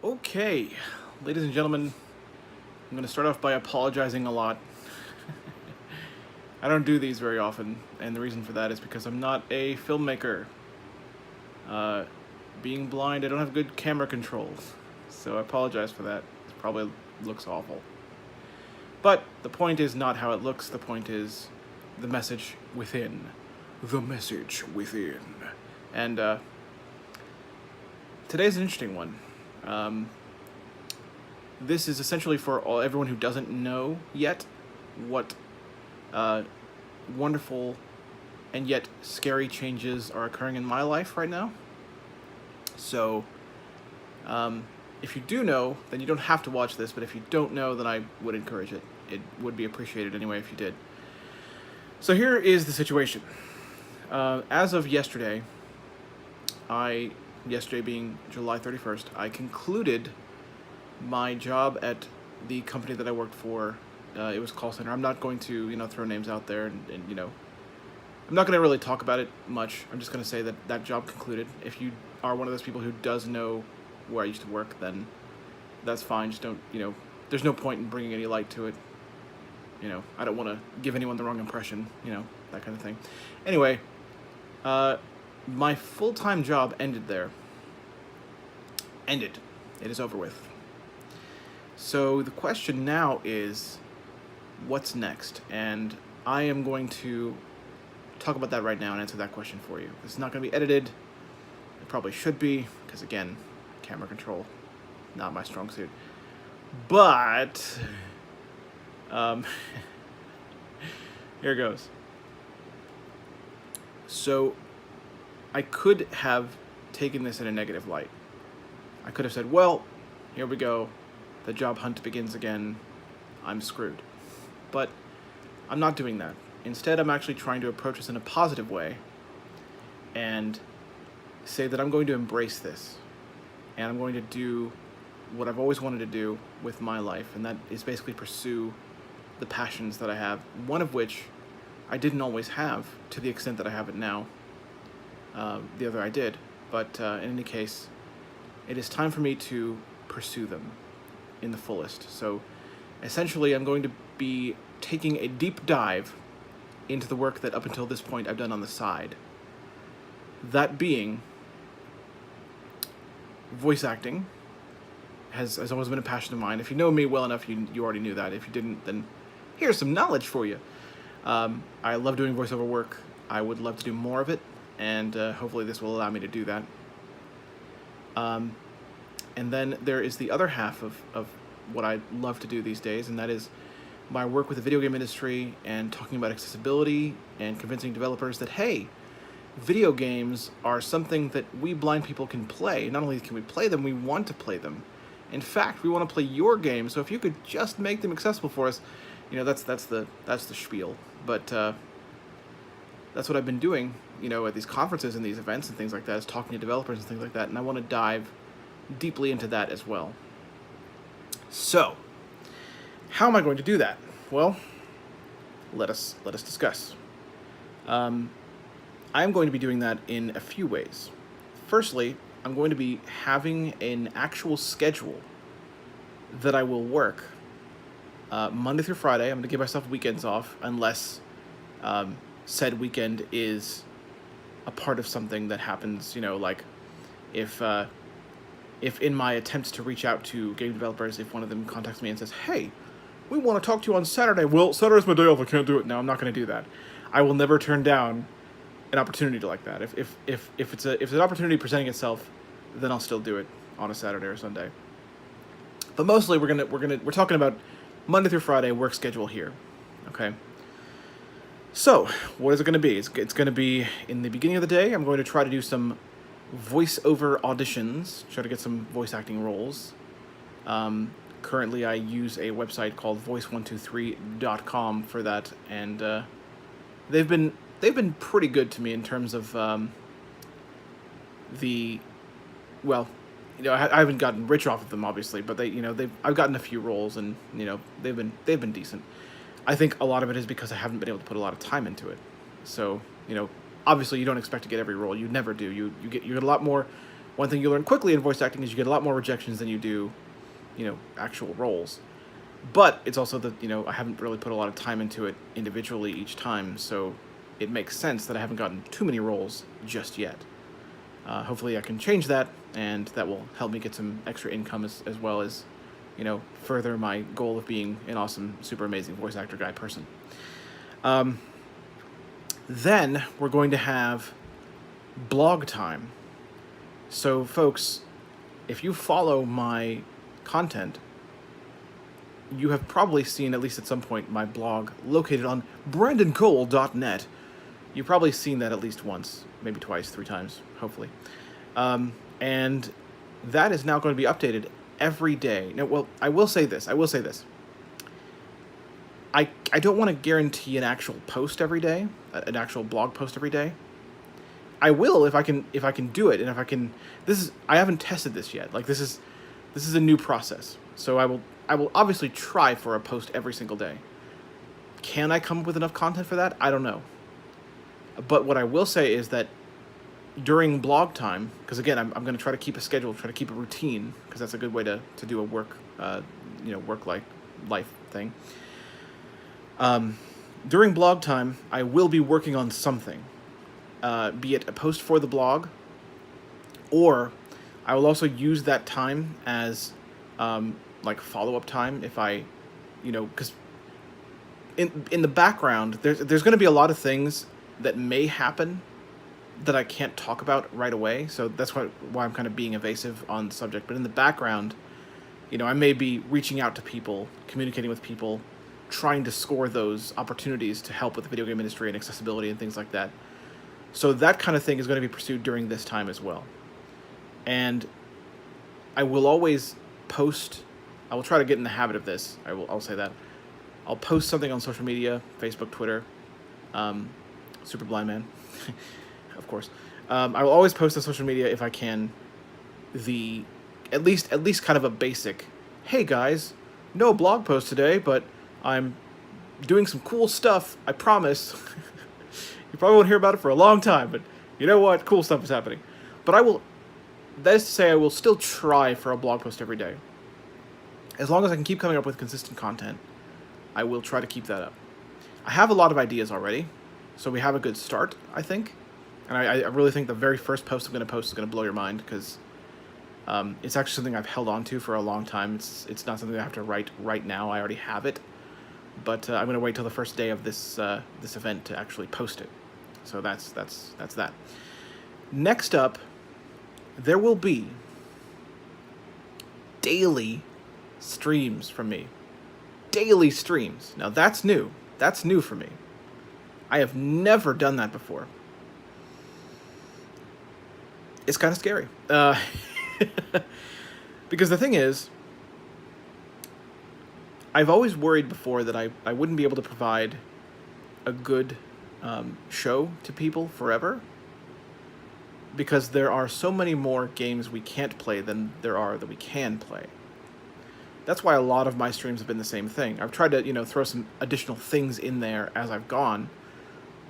Okay, ladies and gentlemen, I'm going to start off by apologizing a lot. I don't do these very often, and the reason for that is because I'm not a filmmaker. Uh, Being blind, I don't have good camera controls, so I apologize for that. It probably looks awful. But the point is not how it looks, the point is the message within. The message within. And today's an interesting one. This is essentially for everyone who doesn't know yet what wonderful and yet scary changes are occurring in my life right now. So, if you do know, then you don't have to watch this, but if you don't know, then I would encourage it. It would be appreciated anyway if you did. So here is the situation. As of yesterday, yesterday being July 31st, I concluded my job at the company that I worked for. It was a call center. I'm not going to, throw names out there and I'm not going to really talk about it much. I'm just going to say that that job concluded. If you are one of those people who does know where I used to work, then that's fine. Just don't, there's no point in bringing any light to it. I don't want to give anyone the wrong impression, that kind of thing. Anyway, my full-time job ended there. Ended. It is over with. So the question now is, what's next? And I am going to talk about that right now and answer that question for you. It's not going to be edited. It probably should be, because again, camera control, not my strong suit. But, here goes. So, I could have taken this in a negative light. I could have said, well, here we go. The job hunt begins again. I'm screwed. But I'm not doing that. Instead, I'm actually trying to approach this in a positive way and say that I'm going to embrace this. And I'm going to do what I've always wanted to do with my life, and that is basically pursue the passions that I have, one of which I didn't always have to the extent that I have it now. The other I did. But in any case, it is time for me to pursue them in the fullest. So essentially, I'm going to be taking a deep dive into the work that up until this point I've done on the side. That being, voice acting has always been a passion of mine. If you know me well enough, you already knew that. If you didn't, then here's some knowledge for you. I love doing voiceover work. I would love to do more of it, and hopefully this will allow me to do that. And then there is the other half of what I love to do these days, and that is my work with the video game industry and talking about accessibility and convincing developers that, hey, video games are something that we blind people can play. Not only can we play them, we want to play them. In fact, we want to play your game, so if you could just make them accessible for us, that's the spiel. But that's what I've been doing, at these conferences and these events and things like that, is talking to developers and things like that, and I want to dive deeply into that as well. So, how am I going to do that? Well, let us discuss. I'm going to be doing that in a few ways. Firstly, I'm going to be having an actual schedule that I will work Monday through Friday. I'm going to give myself weekends off unless said weekend is a part of something that happens, like if in my attempts to reach out to game developers, if one of them contacts me and says, hey, we want to talk to you on Saturday. Well, Saturday's my day off. I can't do it. No, I'm not going to do that. I will never turn down an opportunity like that. If it's an opportunity presenting itself, then I'll still do it on a Saturday or Sunday. But mostly we're talking about Monday through Friday work schedule here. Okay. So, what is it going to be? It's going to be in the beginning of the day. I'm going to try to do some voiceover auditions, try to get some voice acting roles. Currently, I use a website called voice123.com for that, and they've been pretty good to me in terms of I haven't gotten rich off of them, obviously, but I've gotten a few roles, and they've been decent. I think a lot of it is because I haven't been able to put a lot of time into it. So obviously you don't expect to get every role. You never do. You get a lot more one thing you learn quickly in voice acting is you get a lot more rejections than you do, actual roles. But it's also that, I haven't really put a lot of time into it individually each time, so it makes sense that I haven't gotten too many roles just yet. Hopefully I can change that, and that will help me get some extra income as well as, further my goal of being an awesome, super amazing voice actor guy person. Then we're going to have blog time. So, folks, if you follow my content, you have probably seen, at least at some point, my blog located on brandoncole.net. You've probably seen that at least once, maybe twice, 3 times, hopefully. And that is now going to be updated every day. Now, well, I will say this. I don't want to guarantee an actual post every day, an actual blog post every day. I will if I can do it, and if I can. I haven't tested this yet. Like, this is a new process. So I will obviously try for a post every single day. Can I come up with enough content for that? I don't know. But what I will say is that during blog time, because again, I'm going to try to keep a schedule, try to keep a routine, because that's a good way to do a work life thing. During blog time, I will be working on something, be it a post for the blog, or I will also use that time as follow-up time if I, because in the background, there's going to be a lot of things that may happen that I can't talk about right away, so that's why I'm kind of being evasive on the subject. But in the background, I may be reaching out to people, communicating with people, trying to score those opportunities to help with the video game industry and accessibility and things like that. So that kind of thing is going to be pursued during this time as well. And I will always post. I will try to get in the habit of this. I'll say that. I'll post something on social media, Facebook, Twitter, Super Blind Man, of course. I will always post on social media if I can. At least kind of a basic. Hey guys, no blog post today, but I'm doing some cool stuff. I promise. You probably won't hear about it for a long time, but you know what? Cool stuff is happening. But that is to say, I will still try for a blog post every day. As long as I can keep coming up with consistent content, I will try to keep that up. I have a lot of ideas already, so we have a good start, I think. And I really think the very first post I'm going to post is going to blow your mind, because it's actually something I've held on to for a long time. It's not something I have to write right now. I already have it. But I'm going to wait till the first day of this event to actually post it. So that's that. Next up, there will be daily streams from me. Daily streams. Now that's new. That's new for me. I have never done that before. It's kind of scary. Because the thing is, I've always worried before that I wouldn't be able to provide a good show to people forever, because there are so many more games we can't play than there are that we can play. That's why a lot of my streams have been the same thing. I've tried to, throw some additional things in there as I've gone,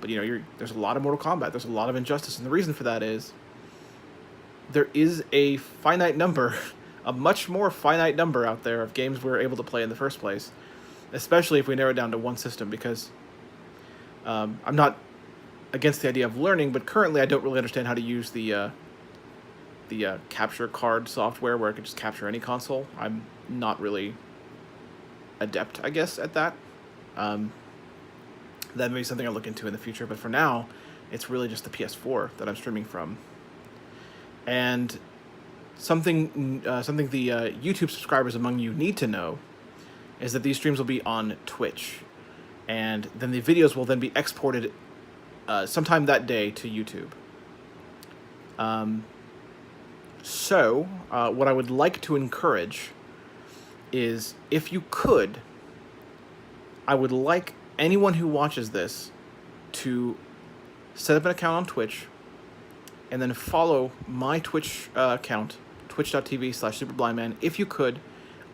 but there's a lot of Mortal Kombat, there's a lot of Injustice, and the reason for that is there is a finite number, a much more finite number out there of games we're able to play in the first place, especially if we narrow it down to one system, because I'm not against the idea of learning, but currently I don't really understand how to use the capture card software where I can just capture any console. I'm not really adept, I guess, at that. That may be something I'll look into in the future, but for now, it's really just the PS4 that I'm streaming from. And something the YouTube subscribers among you need to know is that these streams will be on Twitch, and then the videos will then be exported sometime that day to YouTube. So what I would like to encourage is, if you could, I would like anyone who watches this to set up an account on Twitch and then follow my Twitch account, twitch.tv/superblindman, if you could.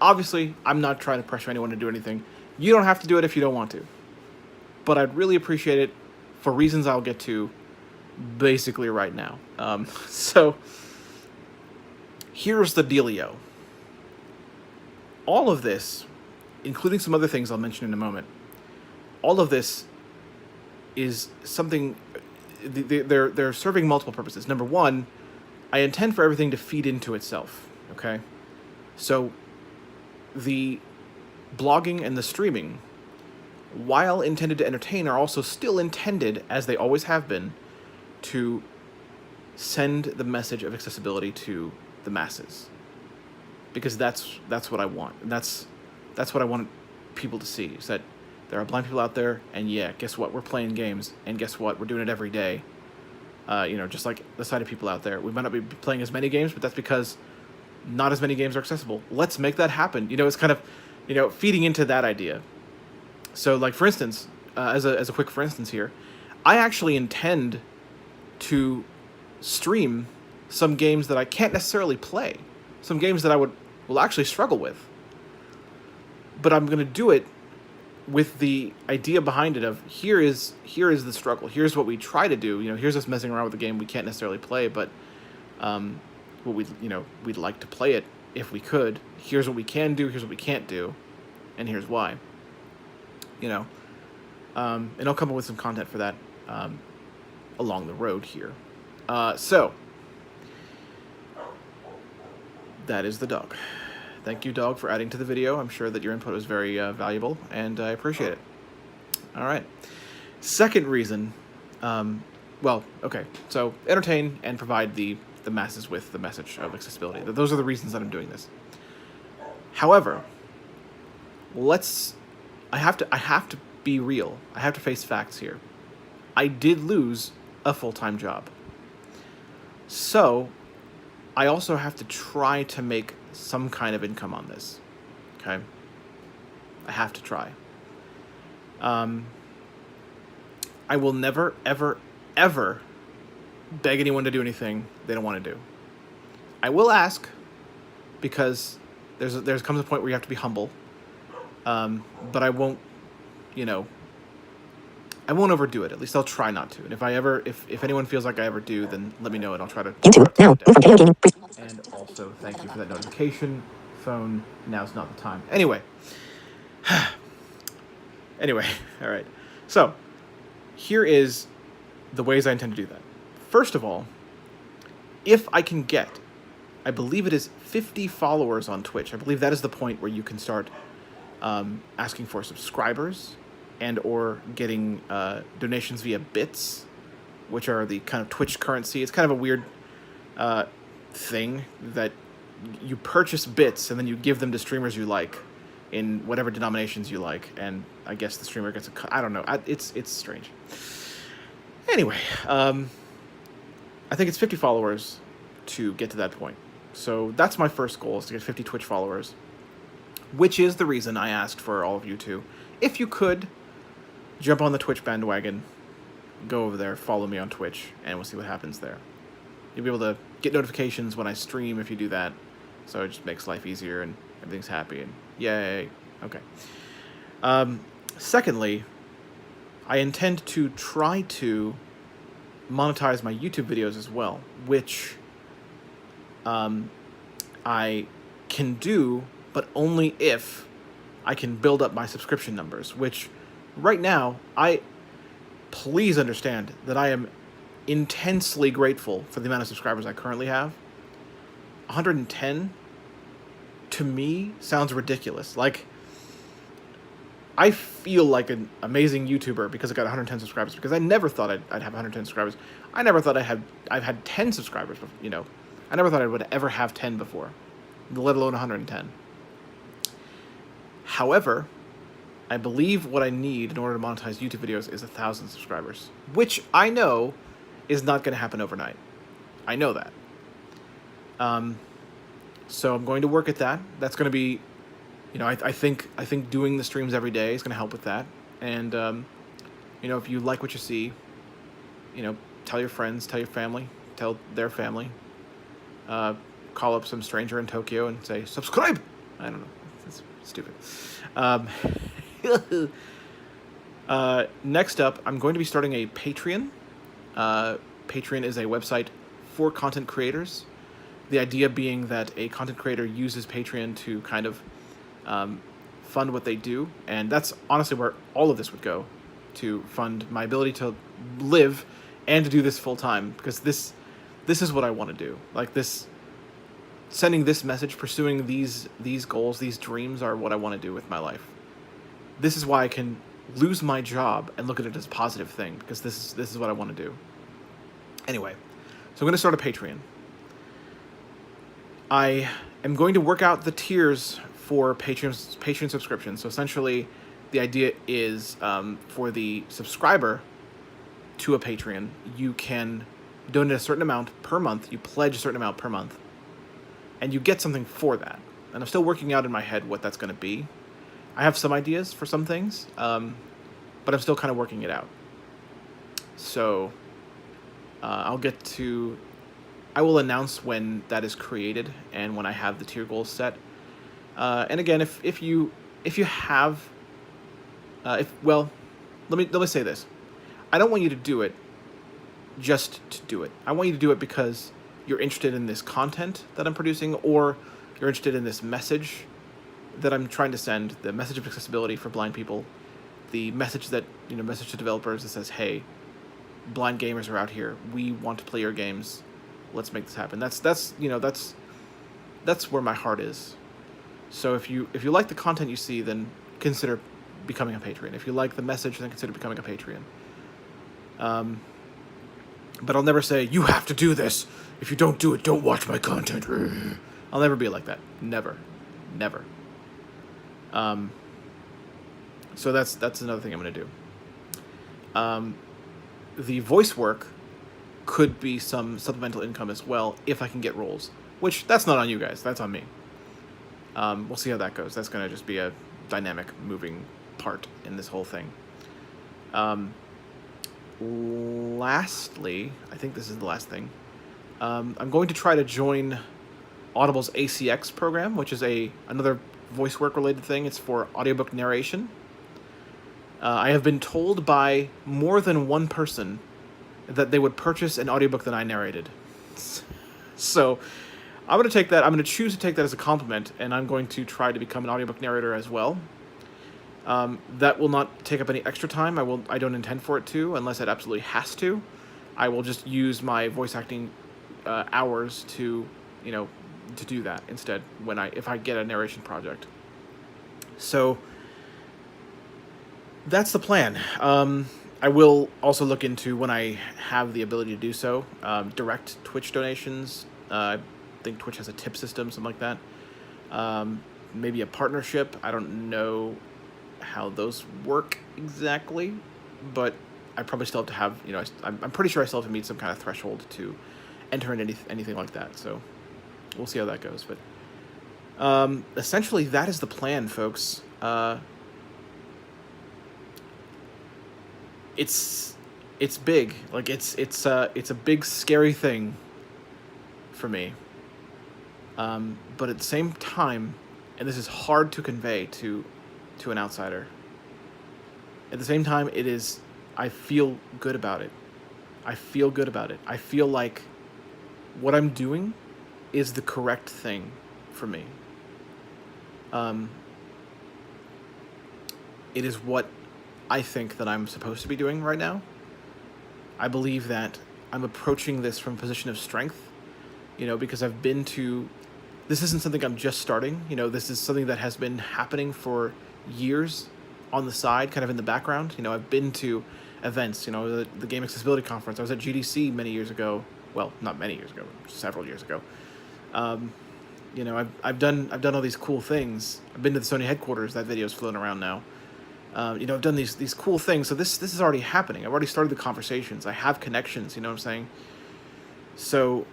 Obviously, I'm not trying to pressure anyone to do anything. You don't have to do it if you don't want to. But I'd really appreciate it for reasons I'll get to basically right now. So Here's the dealio. All of this, including some other things I'll mention in a moment, all of this is something, they're serving multiple purposes. Number one, I intend for everything to feed into itself, okay? So the blogging and the streaming, while intended to entertain, are also still intended, as they always have been, to send the message of accessibility to the masses. Because that's what I want. And that's what I want people to see, is that there are blind people out there, and yeah, guess what? We're playing games, and guess what? We're doing it every day. Just like the sighted people out there. We might not be playing as many games, but that's because not as many games are accessible. Let's make that happen. It's kind of, feeding into that idea. So, like, for instance, as a quick for instance here, I actually intend to stream some games that I can't necessarily play. Some games that I will actually struggle with. But I'm going to do it with the idea behind it of here is the struggle. Here's what we try to do. Here's us messing around with a game we can't necessarily play, but we'd like to play it if we could. Here's what we can do. Here's what we can't do, and here's why. And I'll come up with some content for that along the road here. So that is the dog. Thank you, dog, for adding to the video. I'm sure that your input was very valuable, and I appreciate it. All right. Second reason, so entertain and provide the masses with the message of accessibility. Those are the reasons that I'm doing this. However, I have to be real. I have to face facts here. I did lose a full-time job. So I also have to try to make some kind of income on this. Okay? I have to try. I will never, ever, ever beg anyone to do anything they don't want to do. I will ask, because there comes a point where you have to be humble. But I won't, I won't overdo it. At least I'll try not to. And if anyone feels like I ever do, then let me know and I'll try to. YouTube now. Move from video gaming. And also, thank you for that notification. Phone, now's not the time. Anyway, all right. So, here is the ways I intend to do that. First of all, if I can get, I believe it is 50 followers on Twitch. I believe that is the point where you can start asking for subscribers and or getting donations via bits, which are the kind of Twitch currency. It's kind of a weird thing that you purchase bits and then you give them to streamers you like in whatever denominations you like, and I guess the streamer gets a cut. I don't know. It's strange. Anyway, I think it's 50 followers to get to that point. So that's my first goal, is to get 50 Twitch followers, which is the reason I asked for all of you to, if you could, jump on the Twitch bandwagon, go over there, follow me on Twitch, and we'll see what happens there. You'll be able to get notifications when I stream if you do that, so it just makes life easier and everything's happy, and yay. Okay. Secondly, I intend to try to monetize my YouTube videos as well, which I can do, but only if I can build up my subscription numbers, which right now, please understand that I am intensely grateful for the amount of subscribers I currently have. 110, to me, sounds ridiculous. Like, I feel like an amazing YouTuber because I got 110 subscribers, because I never thought I'd have 110 subscribers. I never thought I've had 10 subscribers, I never thought I would ever have 10 before, let alone 110. However, I believe what I need in order to monetize YouTube videos is 1,000 subscribers, which I know is not going to happen overnight. I know that. So I'm going to work at that. That's going to be, I think doing the streams every day is going to help with that. And, if you like what you see, tell your friends, tell your family, tell their family, call up some stranger in Tokyo and say, subscribe! I don't know. That's stupid. Next up, I'm going to be starting a Patreon. Patreon is a website for content creators. The idea being that a content creator uses Patreon to kind of fund what they do, and that's honestly where all of this would go, to fund my ability to live and to do this full time, because this is what I want to do. Like, this, sending this message, pursuing these goals, these dreams are what I want to do with my life. This is why I can lose my job and look at it as a positive thing, because this is what I want to do. Anyway, so I'm going to start a Patreon. I am going to work out the tiers for Patreon subscription. So essentially, the idea is for the subscriber to a Patreon, you can donate a certain amount per month. You pledge a certain amount per month, and you get something for that. And I'm still working out in my head what that's going to be. I have some ideas for some things, but I'm still kind of working it out. So I will announce when that is created and when I have the tier goals set. And again, if you have, let me say this. I don't want you to do it just to do it. I want you to do it because you're interested in this content that I'm producing, or you're interested in this message that I'm trying to send, the message of accessibility for blind people, the message that, message to developers that says, hey, blind gamers are out here. We want to play your games. Let's make this happen. That's where my heart is. So if you like the content you see, then consider becoming a Patreon. If you like the message, then consider becoming a Patreon. But I'll never say, you have to do this. If you don't do it, don't watch my content. I'll never be like that. Never. So that's another thing I'm going to do. The voice work could be some supplemental income as well if I can get roles, which that's not on you guys. That's on me. We'll see how that goes. That's going to just be a dynamic moving part in this whole thing. Lastly, I think this is the last thing. I'm going to try to join Audible's ACX program, which is another voice work related thing. It's for audiobook narration. I have been told by more than one person that they would purchase an audiobook that I narrated. So I'm going to choose to take that as a compliment, and I'm going to try to become an audiobook narrator as well. That will not take up any extra time. I don't intend for it to, unless it absolutely has to. I will just use my voice acting hours to do that instead if I get a narration project. So that's the plan. I will also look into, when I have the ability to do so, direct Twitch donations. I think Twitch has a tip system, something like that. Maybe a partnership. I don't know how those work exactly, but I probably still have to have, I'm pretty sure I still have to meet some kind of threshold to enter in anything like that. So we'll see how that goes. But essentially, that is the plan, folks. It's big. Like, it's a big, scary thing for me. But at the same time, and this is hard to convey to an outsider, at the same time, I feel good about it. I feel like what I'm doing is the correct thing for me. It is what I think that I'm supposed to be doing right now. I believe that I'm approaching this from a position of strength, because this isn't something I'm just starting. This is something that has been happening for years on the side, kind of in the background. I've been to events, the Game Accessibility Conference. I was at GDC many years ago. Well, not many years ago, several years ago. I've done all these cool things. I've been to the Sony headquarters. That video's floating around now. I've done these cool things. So this is already happening. I've already started the conversations. I have connections, you know what I'm saying? So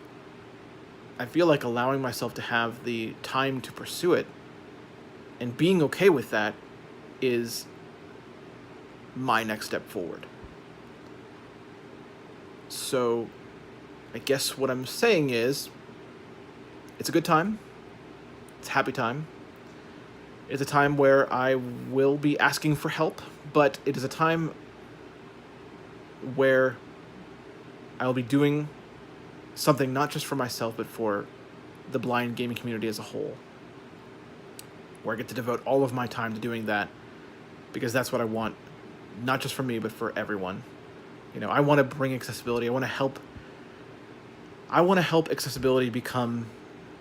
I feel like allowing myself to have the time to pursue it and being okay with that is my next step forward. So I guess what I'm saying is, it's a good time. It's a happy time. It's a time where I will be asking for help, but it is a time where I will be doing something not just for myself, but for the blind gaming community as a whole, where I get to devote all of my time to doing that, because that's what I want, not just for me, but for everyone. I want to bring accessibility. I want to help accessibility become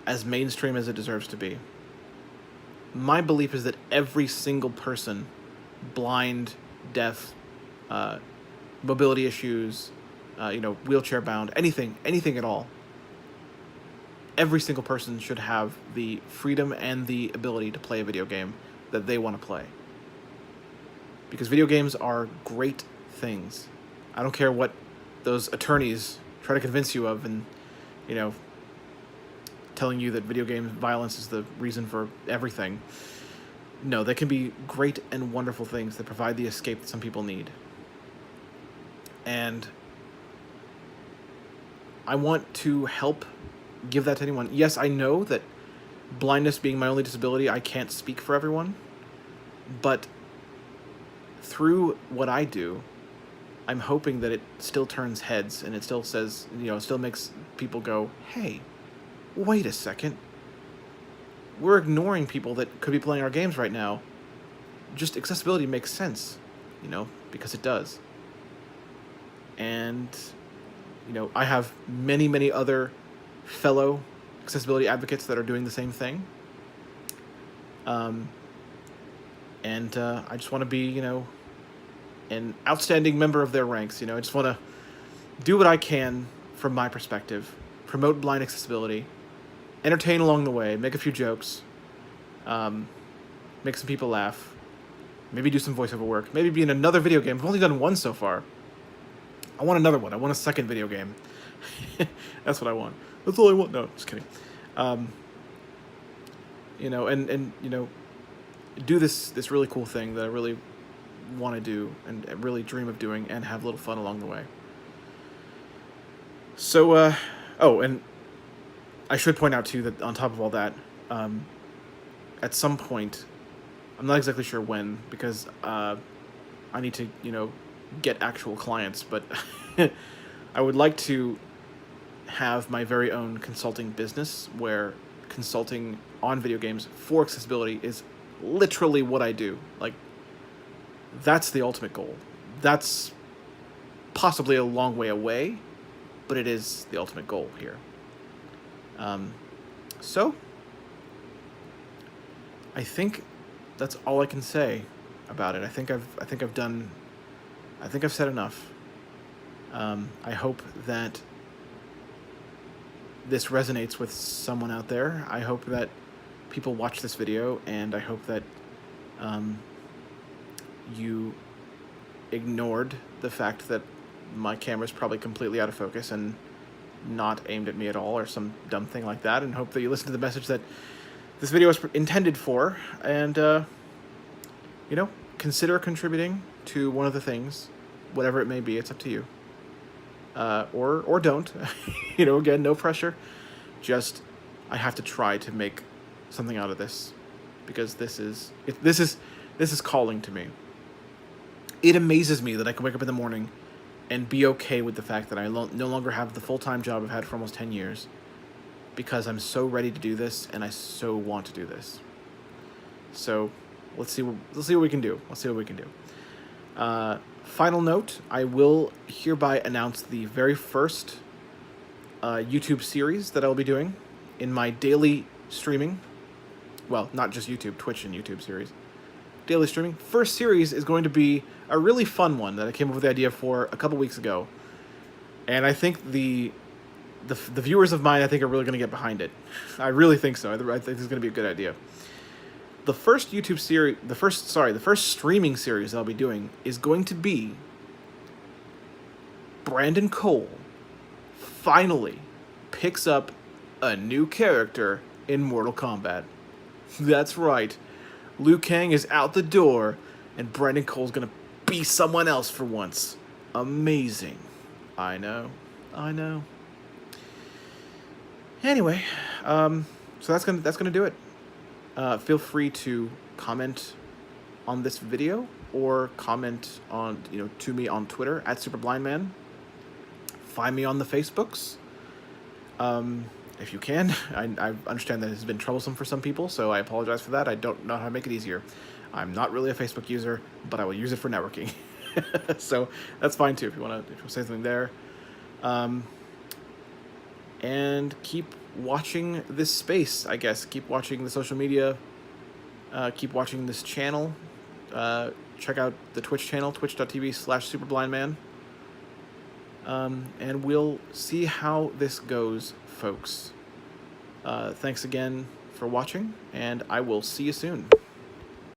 as mainstream as it deserves to be. My belief is that every single person, blind, deaf, mobility issues, wheelchair bound, anything at all, every single person should have the freedom and the ability to play a video game that they want to play. Because video games are great things. I don't care what those attorneys try to convince you of, and telling you that video game violence is the reason for everything. No, they can be great and wonderful things that provide the escape that some people need. And I want to help give that to anyone. Yes, I know that blindness being my only disability, I can't speak for everyone. But through what I do, I'm hoping that it still turns heads, and it still says, it still makes people go, hey, wait a second. We're ignoring people that could be playing our games right now. Just accessibility makes sense, because it does. And, I have many, many other fellow accessibility advocates that are doing the same thing. And I just want to be, an outstanding member of their ranks. I just want to do what I can from my perspective, promote blind accessibility, entertain along the way, make a few jokes, make some people laugh, maybe do some voiceover work, maybe be in another video game. I've only done one so far. I want another one. I want a second video game. That's what I want. That's all I want. No, just kidding. Do this really cool thing that I really want to do and really dream of doing, and have a little fun along the way. So, and I should point out too that on top of all that, at some point, I'm not exactly sure when, because I need to, get actual clients, but I would like to have my very own consulting business, where consulting on video games for accessibility is literally what I do. Like, that's the ultimate goal. That's possibly a long way away, but it is the ultimate goal here. So I think that's all I can say about it. I think I've said enough. I hope that this resonates with someone out there. I hope that people watch this video, and I hope that you ignored the fact that my camera's probably completely out of focus and not aimed at me at all, or some dumb thing like that, and hope that you listen to the message that this video is intended for, and consider contributing to one of the things, whatever it may be. It's up to you, or don't. Again, no pressure. Just, I have to try to make something out of this, because this is calling to me. It amazes me that I can wake up in the morning and be okay with the fact that I no longer have the full-time job I've had for almost 10 years, because I'm so ready to do this, and I so want to do this. So let's see what we can do. Final note, I will hereby announce the very first YouTube series that I will be doing in my daily streaming. Well, not just YouTube, Twitch and YouTube series. Daily streaming. First series is going to be a really fun one that I came up with the idea for a couple weeks ago. And I think the viewers of mine, I think, are really going to get behind it. I really think so. I think this is going to be a good idea. The first streaming series I'll be doing is going to be Brandon Cole finally picks up a new character in Mortal Kombat. That's right. Liu Kang is out the door, and Brandon Cole's gonna be someone else for once. Amazing. I know. Anyway, so that's gonna do it. Feel free to comment on this video, or comment on to me on Twitter @SuperBlindMan. Find me on the Facebooks, and if you can. I understand that it's been troublesome for some people, so I apologize for that. I don't know how to make it easier. I'm not really a Facebook user, but I will use it for networking. So that's fine too if you want to say something there. And keep watching this space, I guess. Keep watching the social media. Keep watching this channel. Check out the Twitch channel, twitch.tv/superblindman. And we'll see how this goes, folks. Thanks again for watching, and I will see you soon.